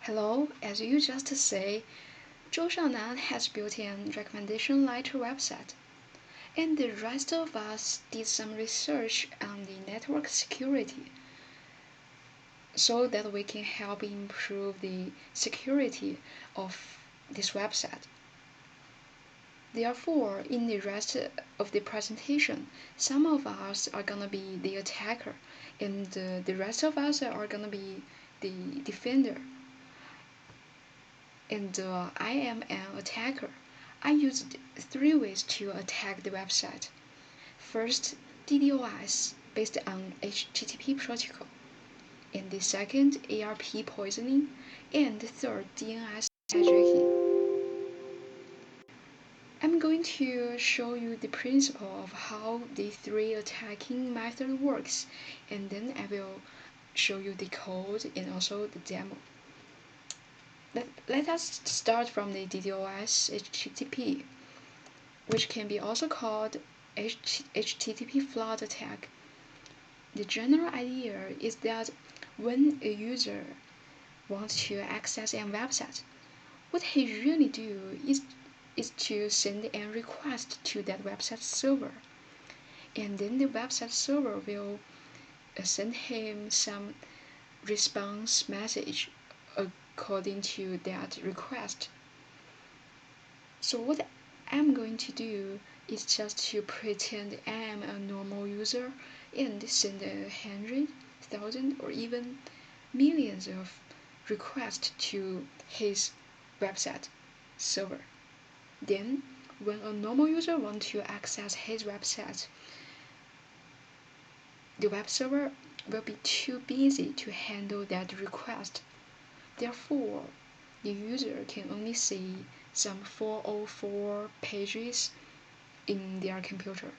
Hello, as you just say, Zhou Xiaonan has built an recommendation letter website, and the rest of us did some research on the network security so that we can help improve the security of this website. Therefore, in the rest of the presentation, some of us are gonna be the attacker, and the rest of us are gonna be the defender. And I am an attacker. I used 3 ways to attack the website. First, DDoS based on HTTP protocol, and the second, ARP poisoning, and the third, DNS hijacking. I'm going to show you the principle of how the 3 attacking method works, and then I will show you the code and also the demo. Let us start from the DDoS HTTP, which can be also called HTTP flood attack. The general idea is that when a user wants to access a website, what he really do is to send a request to that website server, and then the website server will send him some response message according to that request. So what I'm going to do is just to pretend I am a normal user and send 100,000 or even millions of requests to his website server. Then, when a normal user wants to access his website, the web server will be too busy to handle that request. Therefore, the user can only see some 404 pages in their computer.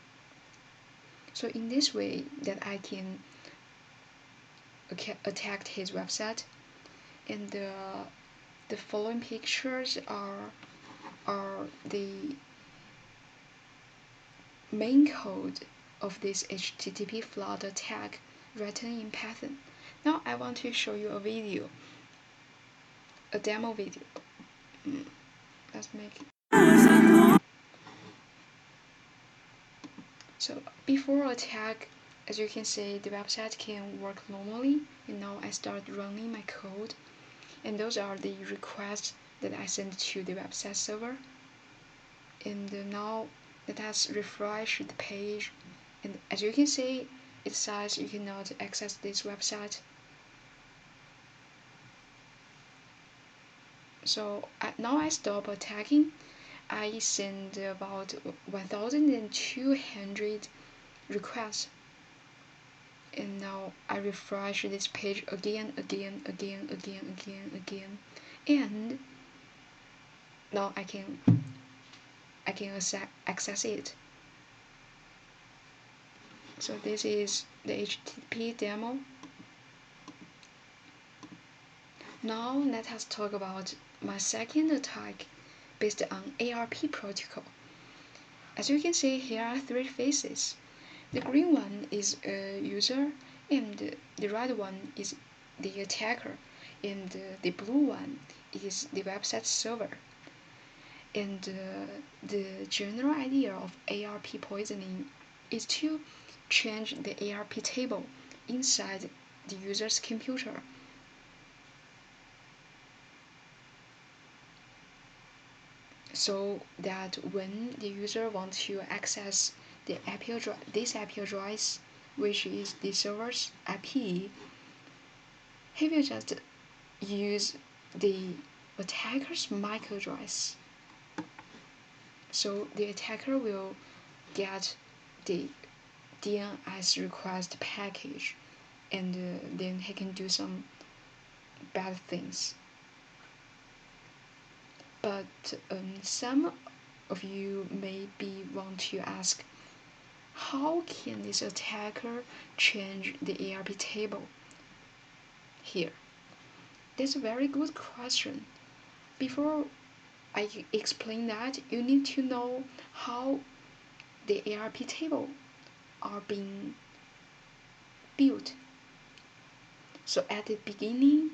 So in this way that I can attack his website, and the following pictures are the main code of this HTTP flood attack written in Python. Now I want to show you a demo video. Let's make it. So before attack, as you can see, the website can work normally, and now I start running my code, and those are the requests that I sent to the website server. And now let us refresh the page, and as you can see, it says you cannot access this website. So now I stop attacking. I send about 1,200 requests, and now I refresh this page again, and now I can access it. So this is the HTTP demo. Now let us talk about my second attack based on ARP protocol. As you can see, here are 3 faces. The green one is a user, and the red one is the attacker, and the blue one is the website server. And the general idea of ARP poisoning is to change the ARP table inside the user's computer. So that when the user wants to access this IP address, which is the server's IP, he will just use the attacker's MAC address. So the attacker will get the DNS request package, and then he can do some bad things. But some of you may want to ask, how can this attacker change the ARP table here? That's a very good question. Before I explain that, you need to know how the ARP table are being built. So at the beginning,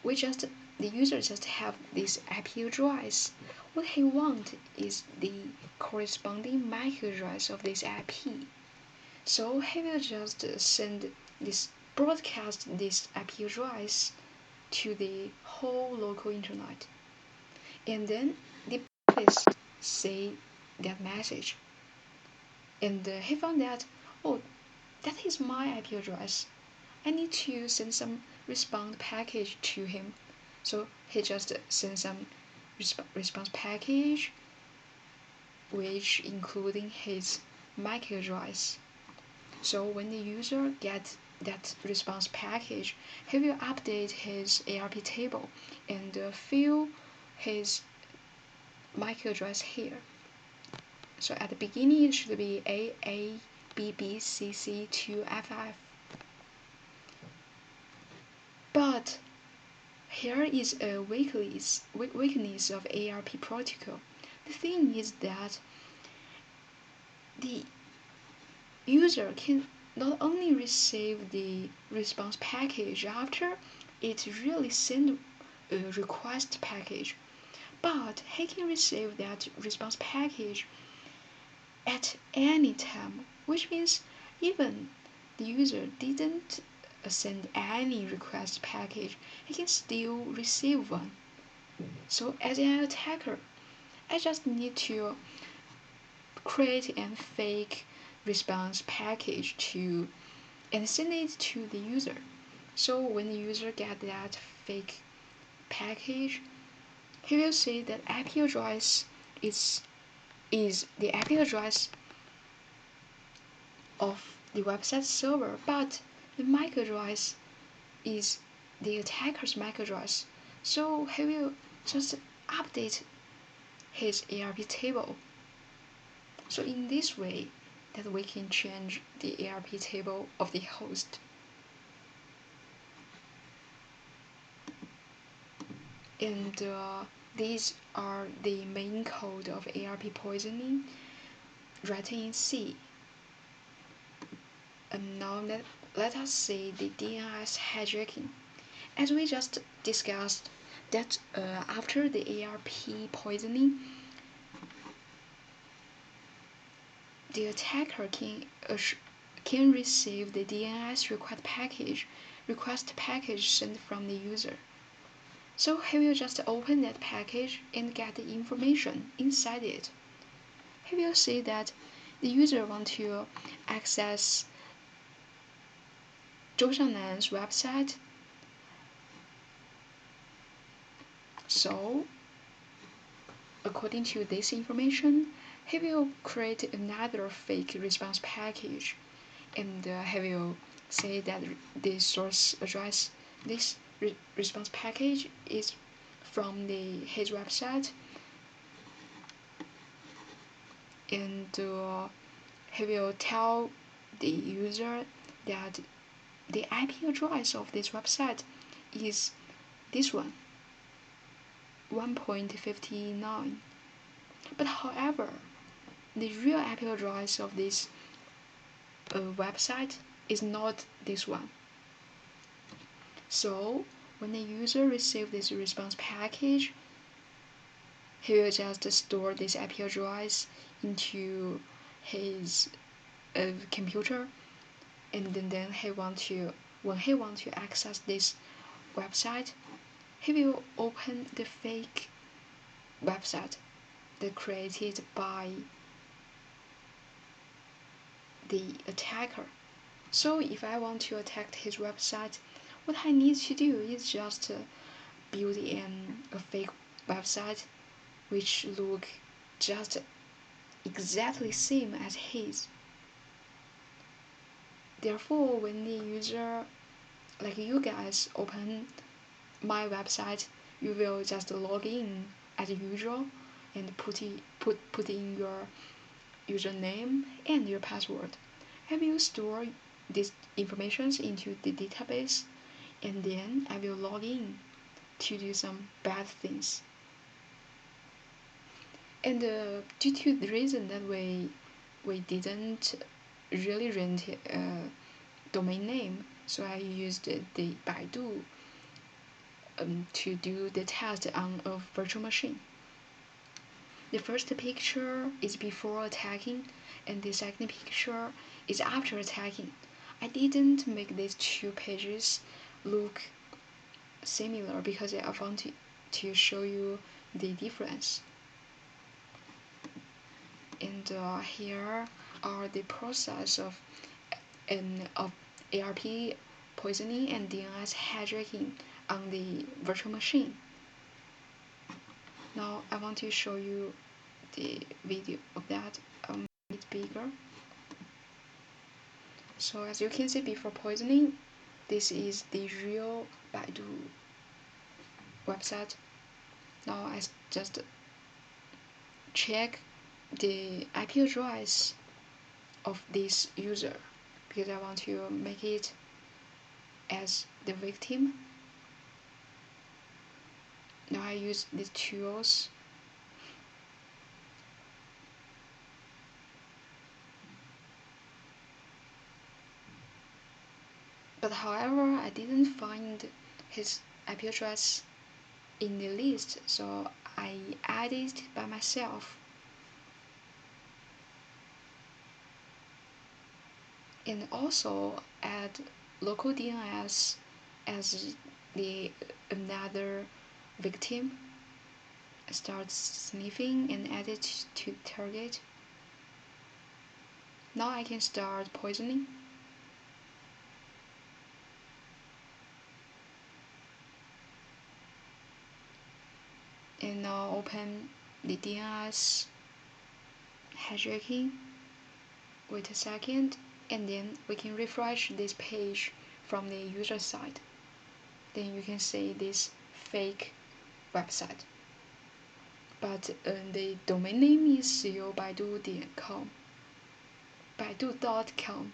we just the user just have this IP address. What he want is the corresponding MAC address of this IP. So he will just send this broadcast this IP address to the whole local internet, and then the police see that message, and he found that, oh, that is my IP address. I need to send some response package to him. So he just sends some response package, which including his MAC address. So when the user gets that response package, he will update his ARP table and fill his MAC address here. So at the beginning, it should be AABBCC2FF. But here is a weakness of ARP protocol. The thing is that the user can not only receive the response package after it really sent a request package, but he can receive that response package at any time, which means even the user didn't send any request package, he can still receive one. So as an attacker, I just need to create a fake response package and send it to the user. So when the user gets that fake package, he will see that IP address is the IP address of the website server, but the MAC address is the attacker's MAC address. So he will just update his ARP table. So in this way, that we can change the ARP table of the host. And these are the main code of ARP poisoning written in C. And now let us see the DNS hijacking. As we just discussed, that after the ARP poisoning, the attacker can receive the DNS request package sent from the user. So he will just open that package and get the information inside it. He will see that the user wants to access Zhou Xiangnan's website. So according to this information, he will create another fake response package, and he will say that the source address, this response package is from his website, and he will tell the user that the IP address of this website is this one, 1.59. But however, the real IP address of this website is not this one. So when the user receives this response package, he will just store this IP address into his computer, and then when he wants to access this website, he will open the fake website that created by the attacker. So if I want to attack his website, what I need to do is just build a fake website which look just exactly same as his. Therefore, when the user, like you guys, open my website, you will just log in as usual and put in your username and your password. I will store these informations into the database, and then I will log in to do some bad things. And due to the reason that we didn't really rent a domain name, so I used the Baidu to do the test on a virtual machine. The first picture is before attacking, and the second picture is after attacking. I didn't make these two pages look similar because I wanted to show you the difference. And here are the process of ARP poisoning and DNS hijacking on the virtual machine. Now I want to show you the video of that a bit bigger. So as you can see, before poisoning, this is the real Baidu website. Now I just check the IP address of this user because I want to make it as the victim. Now I use these tools. But however, I didn't find his IP address in the list, so I added it by myself. And also add local DNS as the another victim. Start sniffing and add it to target. Now I can start poisoning. And now open the DNS hijacking. Wait a second, and then we can refresh this page from the user side. Then you can see this fake website. But the domain name is still baidu.com. Baidu.com.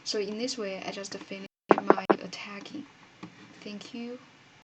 So in this way, I just finished my attacking. Thank you.